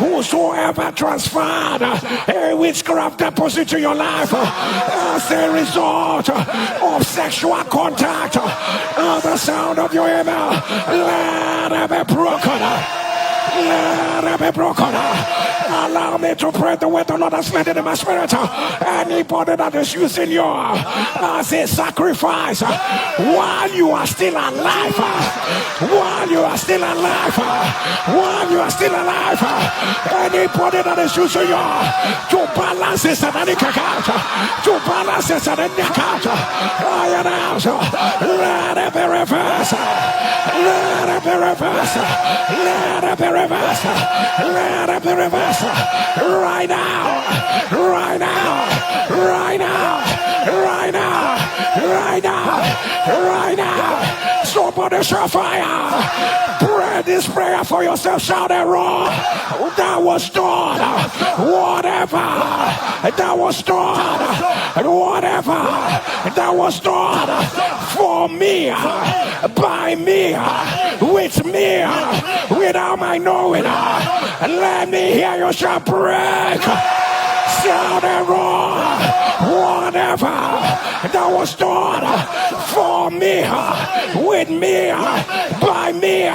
Whosoever transferred a witchcraft deposit to your life as a result of sexual contact, the sound of your email, let it be broken. Let it be broken. Allow me to pray the way the Lord has led in my spirit. Anybody that is using you as a sacrifice while you are still alive, while you are still alive, while you are still alive, anybody that is using you to balance this satanic account, to balance this satanic account, I announce, let it be reversed. Let it be reversed. Let it be reversed. Let it be reversed. Right now. Right now. Right now. Right now. Right now. Right now. Somebody shall fire. Pray this prayer for yourself. Shout it wrong. That was done. Whatever that was done. Whatever that was done for me, by me, with me, without my knowing. Let me hear you shout break. Shout it wrong. Whatever that was done for me, with me, by me,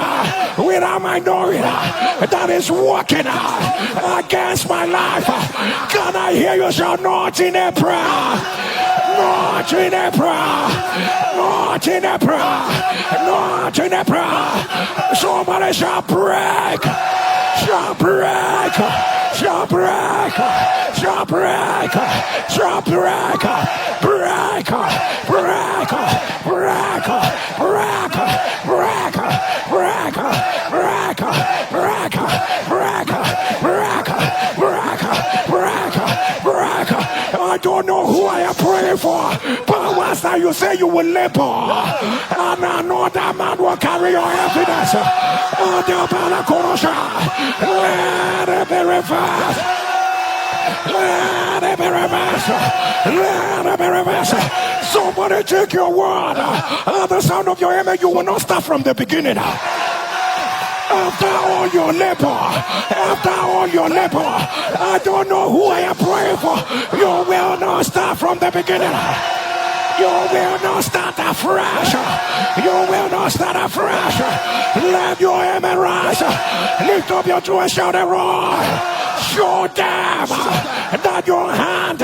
without my knowing, that is working against my life. Can I hear you shout not in a prayer? Not in a prayer. Not in a prayer. Not in a prayer. Somebody shall break. Shall break. Shall break. Shall break. Shall break. Break. Break. Break. Break. Break. Break. Break. Break. Break. Break. Break. Break. Break. I don't know who I am praying for. Powers that you say you will labor, and another man will carry your evidence. Let it be reversed. Let it be reversed. Let it be reversed. Somebody take your word. At the sound of your amen, you will not start from the beginning. After all your labor, I don't know who I am praying for. You will not start from the beginning. You will not start afresh. You will not start afresh. Let your amen rise. Lift up your two and shout it roar. Show them that your hand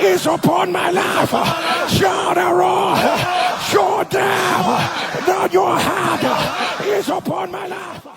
is upon my life. Shout it roar. Show them that your hand is upon my life.